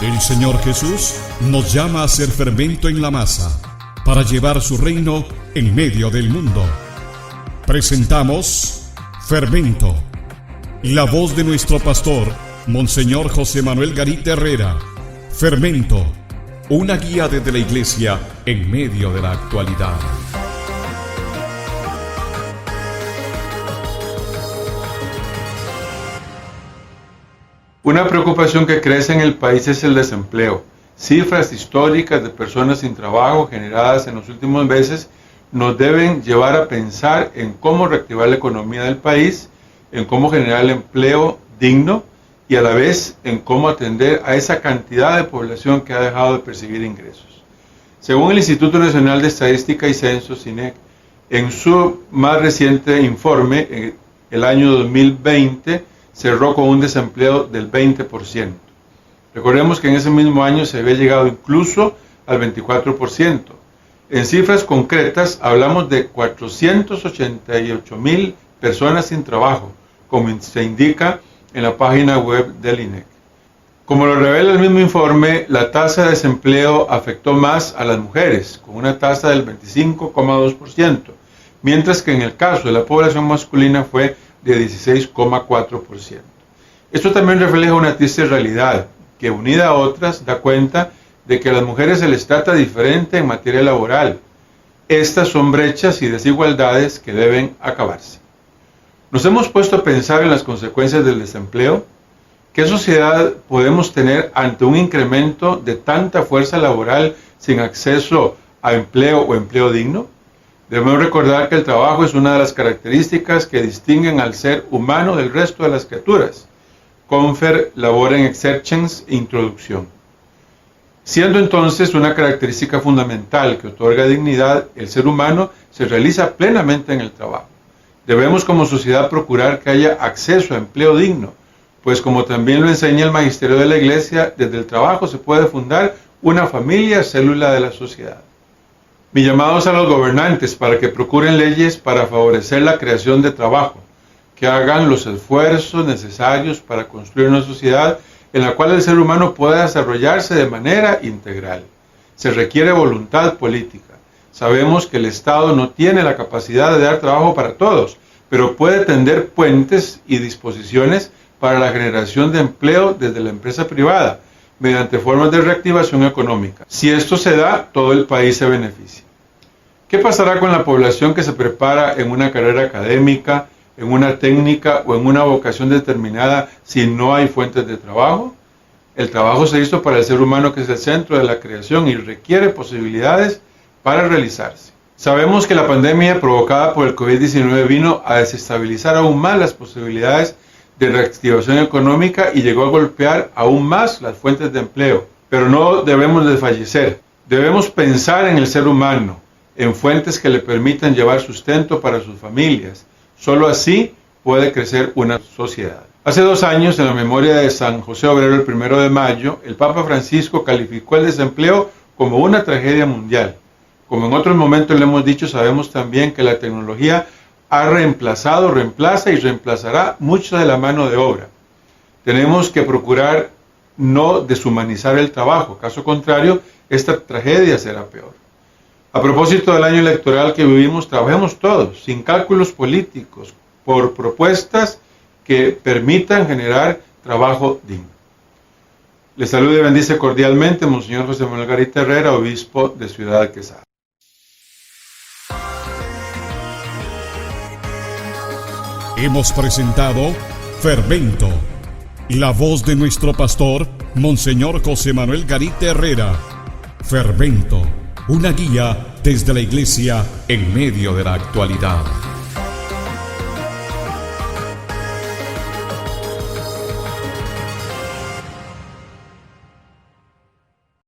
El Señor Jesús nos llama a ser fermento en la masa para llevar su reino en medio del mundo. Presentamos Fermento, la voz de nuestro pastor, Monseñor José Manuel Garita Herrera. Fermento, una guía desde la iglesia en medio de la actualidad. Una preocupación que crece en el país es el desempleo. Cifras históricas de personas sin trabajo generadas en los últimos meses nos deben llevar a pensar en cómo reactivar la economía del país, en cómo generar el empleo digno y a la vez en cómo atender a esa cantidad de población que ha dejado de percibir ingresos. Según el Instituto Nacional de Estadística y Censos, INEC, en su más reciente informe, el año 2020, cerró con un desempleo del 20%. Recordemos que en ese mismo año se había llegado incluso al 24%. En cifras concretas hablamos de 488,000 personas sin trabajo, como se indica en la página web del INEC. Como lo revela el mismo informe, la tasa de desempleo afectó más a las mujeres, con una tasa del 25,2%, mientras que en el caso de la población masculina fue de 16,4%. Esto también refleja una triste realidad, que unida a otras da cuenta de que a las mujeres se les trata diferente en materia laboral. Estas son brechas y desigualdades que deben acabarse. ¿Nos hemos puesto a pensar en las consecuencias del desempleo? ¿Qué sociedad podemos tener ante un incremento de tanta fuerza laboral sin acceso a empleo o empleo digno? Debemos recordar que el trabajo es una de las características que distinguen al ser humano del resto de las criaturas. Confer Laborem Exercens, Introducción. Siendo entonces una característica fundamental que otorga dignidad, el ser humano se realiza plenamente en el trabajo. Debemos como sociedad procurar que haya acceso a empleo digno, pues como también lo enseña el magisterio de la Iglesia, desde el trabajo se puede fundar una familia célula de la sociedad. Mi llamado es a los gobernantes para que procuren leyes para favorecer la creación de trabajo, que hagan los esfuerzos necesarios para construir una sociedad en la cual el ser humano pueda desarrollarse de manera integral. Se requiere voluntad política. Sabemos que el Estado no tiene la capacidad de dar trabajo para todos, pero puede tender puentes y disposiciones para la generación de empleo desde la empresa privada, mediante formas de reactivación económica. Si esto se da, todo el país se beneficia. ¿Qué pasará con la población que se prepara en una carrera académica, en una técnica o en una vocación determinada si no hay fuentes de trabajo? El trabajo se hizo para el ser humano, que es el centro de la creación y requiere posibilidades para realizarse. Sabemos que la pandemia provocada por el COVID-19 vino a desestabilizar aún más las posibilidades de reactivación económica y llegó a golpear aún más las fuentes de empleo. Pero no debemos desfallecer. Debemos pensar en el ser humano, en fuentes que le permitan llevar sustento para sus familias. Solo así puede crecer una sociedad. Hace 2 años, en la memoria de San José Obrero, el 1 de mayo, el Papa Francisco calificó el desempleo como una tragedia mundial. Como en otros momentos le hemos dicho, sabemos también que la tecnología ha reemplazado, reemplaza y reemplazará mucha de la mano de obra. Tenemos que procurar no deshumanizar el trabajo, caso contrario, esta tragedia será peor. A propósito del año electoral que vivimos, trabajemos todos, sin cálculos políticos, por propuestas que permitan generar trabajo digno. Les saluda y bendice cordialmente Monseñor José Manuel Garita Herrera, obispo de Ciudad Quesada. Hemos presentado Fermento, la voz de nuestro pastor, Monseñor José Manuel Garita Herrera. Fermento, una guía desde la iglesia en medio de la actualidad.